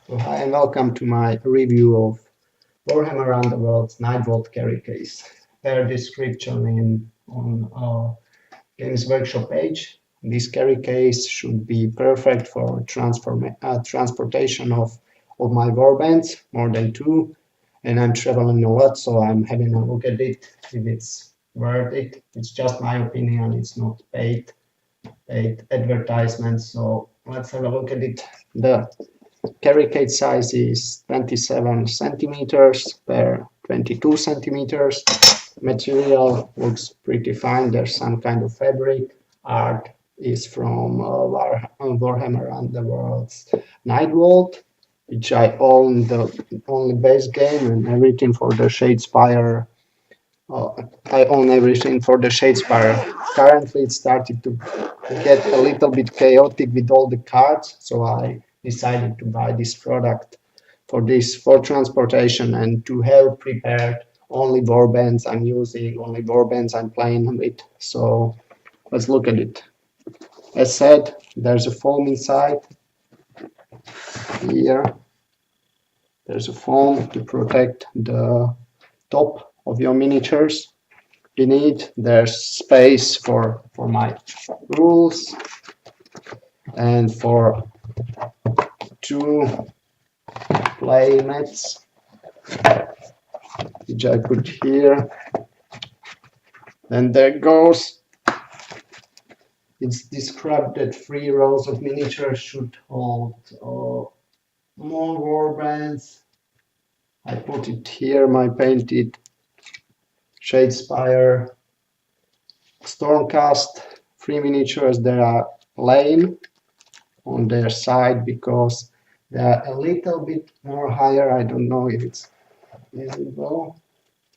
So hi and welcome to my review of Warhammer Underworlds Nightvault Carry Case. Per description on Games Workshop page, this carry case should be perfect for transportation of my warbands, more than two, and I'm traveling a lot, so I'm having a look at it, if it's worth it. It's just my opinion, it's not paid advertisement, so let's have a look at it. The carry case size is 27 centimeters per 22 centimeters. Material looks pretty fine. There's some kind of fabric. Art is from Warhammer Underworlds Nightvault, which I own the only base game and everything for the Shadespire. I own everything for the Shadespire. Currently, it started to get a little bit chaotic with all the cards, so I decided to buy this product for transportation and to have prepared only warbands I'm using, only warbands I'm playing with. So let's look at it. As said, there's a foam inside. Here, there's a foam to protect the top of your miniatures. Beneath, there's space for my rules and for two play mats, which I put here. And there goes. It's described that 3 rows of miniatures should hold more warbands. I put it here, my painted Shadespire Stormcast 3 miniatures. They are lame on their side because they are a little bit more higher. I don't know if it's visible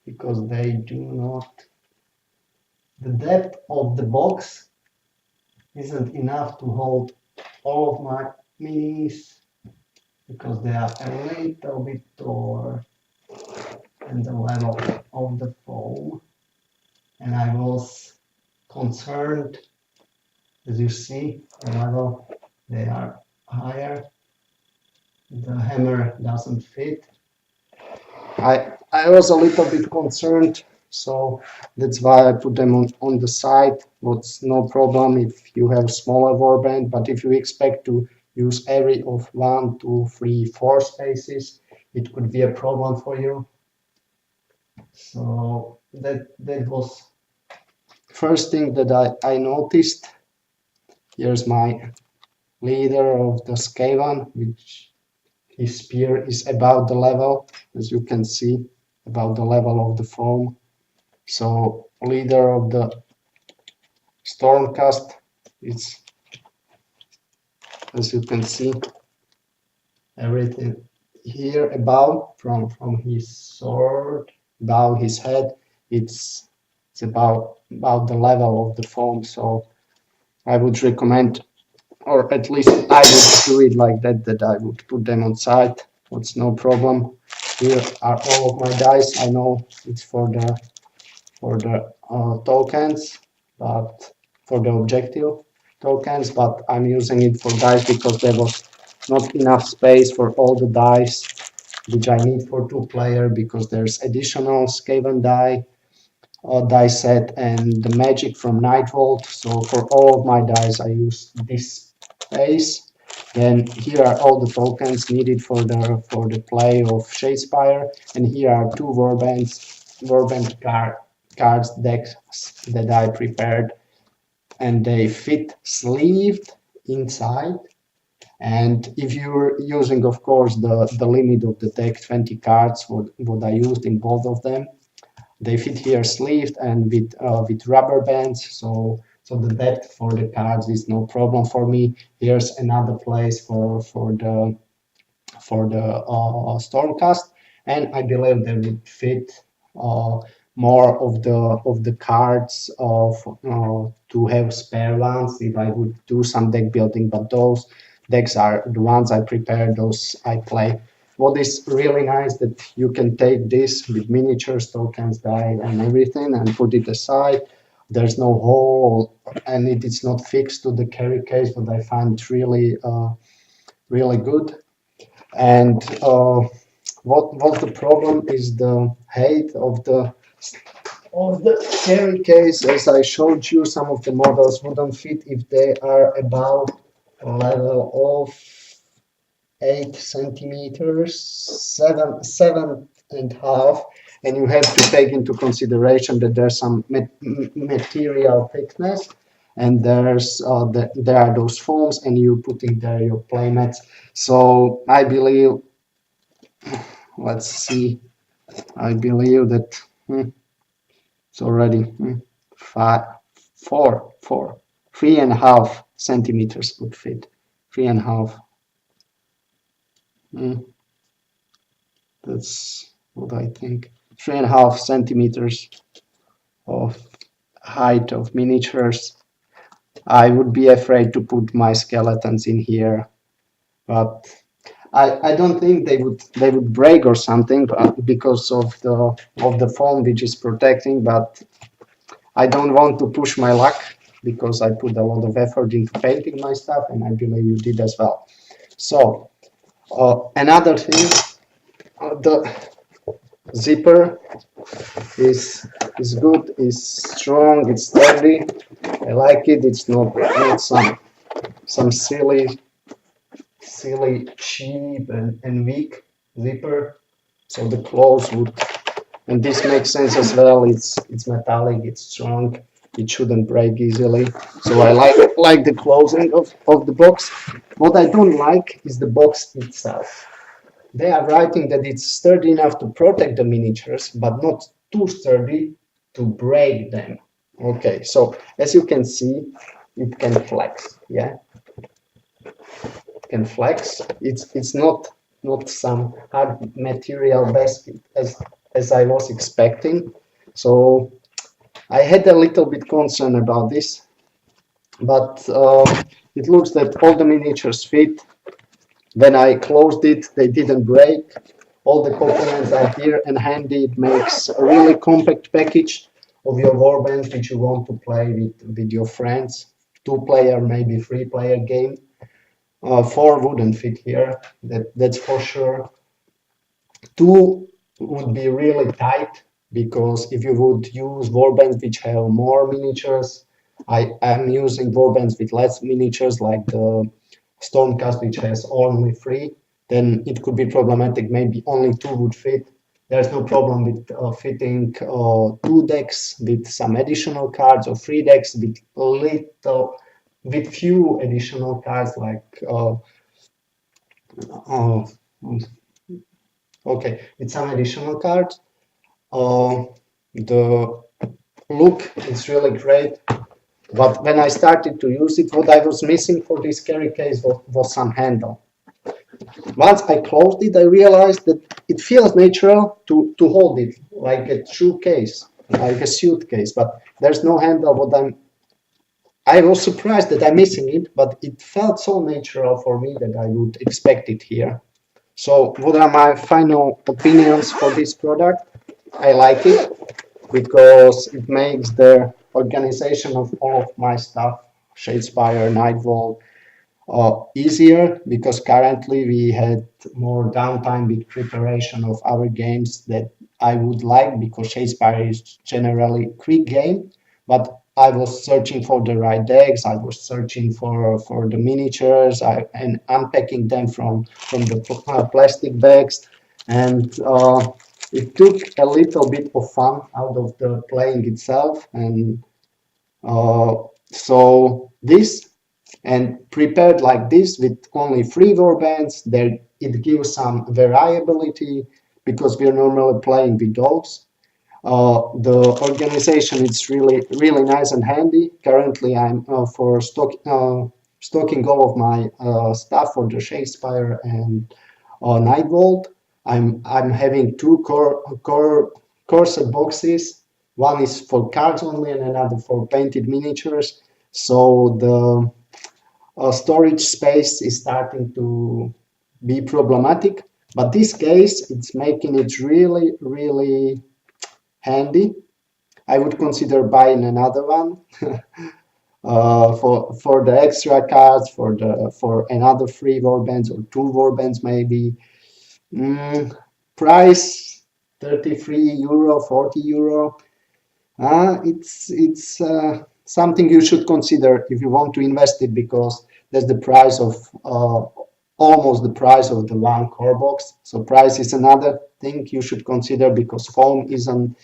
because they do not. The depth of the box isn't enough to hold all of my minis because they are a little bit taller than the level of the foam. And I was concerned, as you see, the level, they are higher. The hammer doesn't fit. I was a little bit concerned, so that's why I put them on the side. What's no problem if you have smaller warband, but if you expect to use every of 1, 2, 3, 4 spaces, it could be a problem for you. So that was first thing that I noticed. Here's my leader of the Skaven, which his spear is about the level, as you can see, about the level of the foam. So leader of the Stormcast is, as you can see, everything here above from his sword, above his head, it's about the level of the foam. So I would recommend, or at least I would do it like that I would put them on side. It's no problem. Here are all of my dice. I know it's for the tokens, but for the objective tokens, but I'm using it for dice because there was not enough space for all the dice which I need for 2-player, because there's additional Skaven die set and the magic from Nightvault. So for all of my dice I use this space. Then here are all the tokens needed for the play of Shadespire, and here are 2 warband cards decks that I prepared, and they fit sleeved inside. And if you're using, of course, the limit of the deck, 20 cards, what I used in both of them, they fit here sleeved and with rubber bands, so the depth for the cards is no problem for me. Here's another place for the Stormcast, and I believe they would fit more of the cards to have spare ones if I would do some deck building, but those decks are the ones I prepare, those I play. What is really nice that you can take this with miniatures, tokens, die, and everything and put it aside. There's no hole, and it is not fixed to the carry case, but I find it really good. And what the problem is the height of the carry case. As I showed you, some of the models wouldn't fit if they are above a level of 8 centimeters, seven and a half, and you have to take into consideration that there's some material thickness, and there are those foams, and you put in there your playmats. So I believe, let's see, I believe that it's already five, four, 3.5 centimeters would fit. 3.5. That's what I think. 3.5 centimeters of height of miniatures. I would be afraid to put my skeletons in here, but I don't think they would break or something because of the foam which is protecting. But I don't want to push my luck because I put a lot of effort into painting my stuff, and I believe you did as well. So another thing, the zipper is good, is strong, it's sturdy. I like it. It's not some silly cheap and weak zipper. So the close would, and this makes sense as well. It's metallic, it's strong, it shouldn't break easily. So I like the closing of the box. What I don't like is the box itself. They are writing that it's sturdy enough to protect the miniatures, but not too sturdy to break them. Okay, so as you can see, it can flex. Yeah, it can flex. It's not some hard material basket as I was expecting. So I had a little bit concern about this, but it looks that all the miniatures fit. When I closed it, they didn't break. All the components are here and handy. It makes a really compact package of your warbands which you want to play with your friends. 2-player, maybe 3-player game. 4 wouldn't fit here, that's for sure. 2 would be really tight, because if you would use warbands which have more miniatures, I am using warbands with less miniatures, like the Stormcast, which has only 3, then it could be problematic. Maybe only 2 would fit. There's no problem with fitting 2 decks with some additional cards, or 3 decks with few additional cards, like okay, with some additional cards. The look is really great, but when I started to use it, what I was missing for this carry case was some handle. Once I closed it, I realized that it feels natural to hold it like a true case, like a suitcase, but there's no handle. I was surprised that I'm missing it, but it felt so natural for me that I would expect it here. So what are my final opinions for this product? I like it because it makes the organization of all of my stuff, Shadespire, Nightvault, easier, because currently we had more downtime with preparation of our games that I would like, because Shadespire is generally a quick game, but I was searching for the right decks, I was searching for the miniatures, and unpacking them from the plastic bags, and it took a little bit of fun out of the playing itself, and so this, and prepared like this with only 3 warbands, there it gives some variability, because we're normally playing with dogs. The organization is really nice and handy. Currently, I'm for stocking all of my stuff for the Shadespire and Nightvault. I'm having 2 core set boxes. One is for cards only, and another for painted miniatures. So the storage space is starting to be problematic. But this case, it's making it really handy. I would consider buying another one for the extra cards, for another 3 warbands or 2 warbands maybe. Price 33 euro, 40 euro. It's something you should consider if you want to invest it, because that's the price of almost the price of the one core box. So price is another thing you should consider, because foam isn't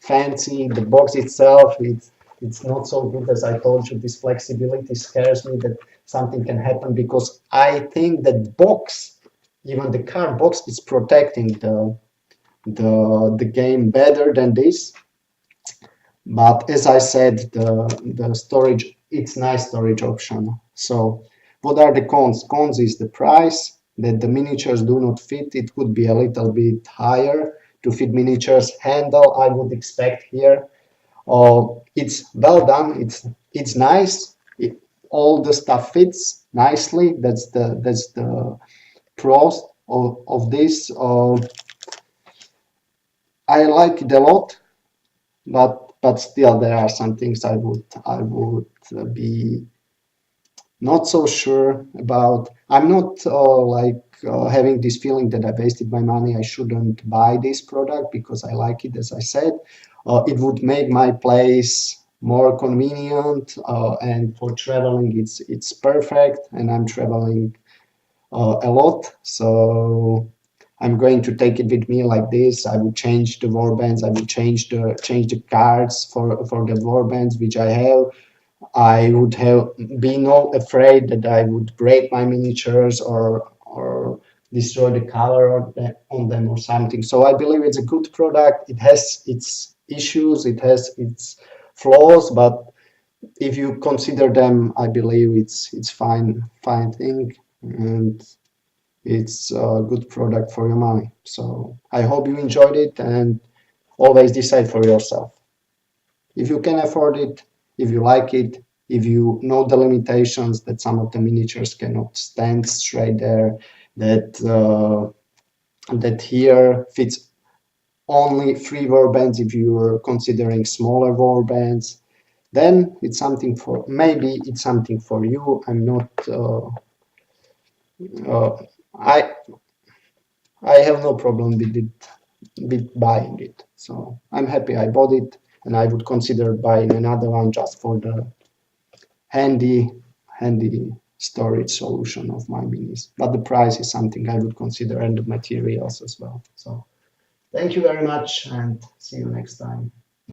fancy. The box itself, it's not so good. As I told you, this flexibility scares me that something can happen, because I think that box, even the card box, is protecting the game better than this. But as I said, the storage, it's nice storage option. So what are the cons? Cons is the price, that the miniatures do not fit. It could be a little bit higher to fit miniatures. Handle, I would expect here. It's well done. It's nice. All the stuff fits nicely. That's the pros of this. I like it a lot. But still there are some things I would be not so sure about. I'm not having this feeling that I wasted my money. I shouldn't buy this product because I like it, as I said. It would make my place more convenient, and for traveling it's perfect, and I'm traveling a lot, so I'm going to take it with me like this. I would change the warbands. I would change the cards for the warbands which I have. I would have be no afraid that I would break my miniatures or destroy the color on them or something. So I believe it's a good product. It has its issues. It has its flaws, but if you consider them, I believe it's fine thing, and it's a good product for your money. So I hope you enjoyed it, and always decide for yourself. If you can afford it, if you like it, if you know the limitations that some of the miniatures cannot stand straight there, that here fits only 3 warbands if you're considering smaller warbands, then maybe it's something for you. I'm not I I have no problem with buying it. So I'm happy I bought it, and I would consider buying another one just for the handy handy storage solution of my minis. But the price is something I would consider, and the materials as well. So thank you very much, and see you next time.